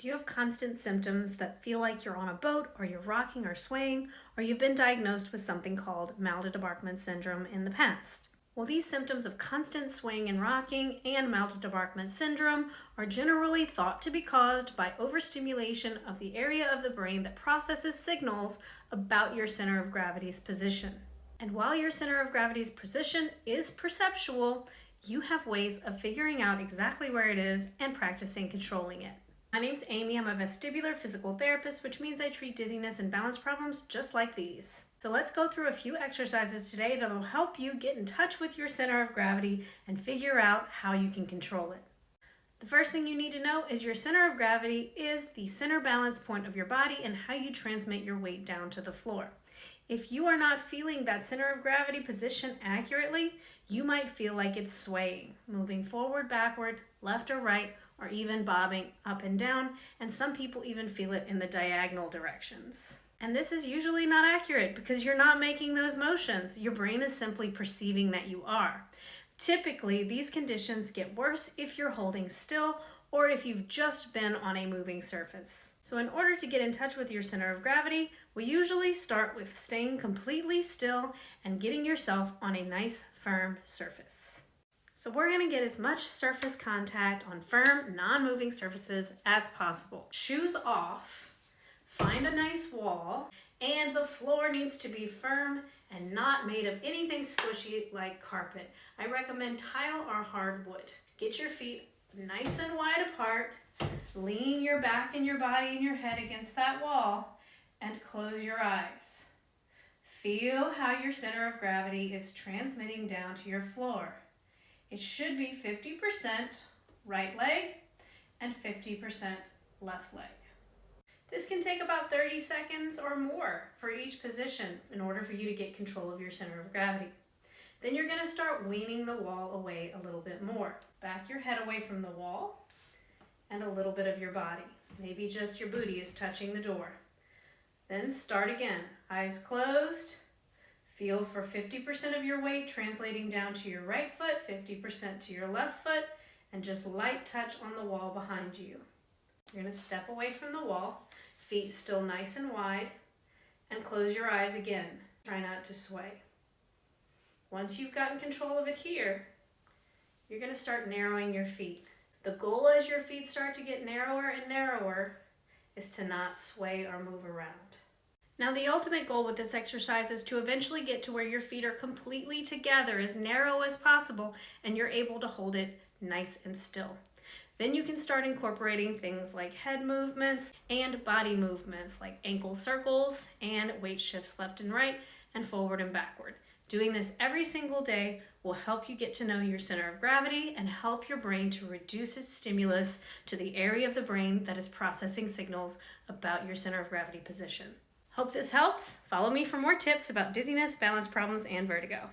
Do you have constant symptoms that feel like you're on a boat, or you're rocking or swaying, or you've been diagnosed with something called Mal de Debarquement Syndrome in the past? Well, these symptoms of constant swaying and rocking and Mal de Debarquement Syndrome are generally thought to be caused by overstimulation of the area of the brain that processes signals about your center of gravity's position. And while your center of gravity's position is perceptual, you have ways of figuring out exactly where it is and practicing controlling it. My name's Amy. I'm a vestibular physical therapist, which means I treat dizziness and balance problems just like these. So let's go through a few exercises today that will help you get in touch with your center of gravity and figure out how you can control it. The first thing you need to know is your center of gravity is the center balance point of your body and how you transmit your weight down to the floor. If you are not feeling that center of gravity position accurately, you might feel like it's swaying, moving forward, backward, left or right, or even bobbing up and down, and some people even feel it in the diagonal directions. And this is usually not accurate because you're not making those motions. Your brain is simply perceiving that you are. Typically, these conditions get worse if you're holding still or if you've just been on a moving surface. So in order to get in touch with your center of gravity, we usually start with staying completely still and getting yourself on a nice, firm surface. So we're going to get as much surface contact on firm, non-moving surfaces as possible. Shoes off, find a nice wall, and the floor needs to be firm and not made of anything squishy like carpet. I recommend tile or hardwood. Get your feet nice and wide apart, lean your back and your body and your head against that wall, and close your eyes. Feel how your center of gravity is transmitting down to your floor. It should be 50% right leg and 50% left leg. This can take about 30 seconds or more for each position in order for you to get control of your center of gravity. Then you're going to start weaning the wall away a little bit more. Back your head away from the wall and a little bit of your body. Maybe just your booty is touching the door. Then start again. Eyes closed. Feel for 50% of your weight translating down to your right foot, 50% to your left foot, and just light touch on the wall behind you. You're going to step away from the wall, feet still nice and wide, and close your eyes again. Try not to sway. Once you've gotten control of it here, you're going to start narrowing your feet. The goal as your feet start to get narrower and narrower is to not sway or move around. Now, the ultimate goal with this exercise is to eventually get to where your feet are completely together, as narrow as possible, and you're able to hold it nice and still. Then you can start incorporating things like head movements and body movements like ankle circles and weight shifts left and right and forward and backward. Doing this every single day will help you get to know your center of gravity and help your brain to reduce its stimulus to the area of the brain that is processing signals about your center of gravity position. Hope this helps. Follow me for more tips about dizziness, balance problems, and vertigo.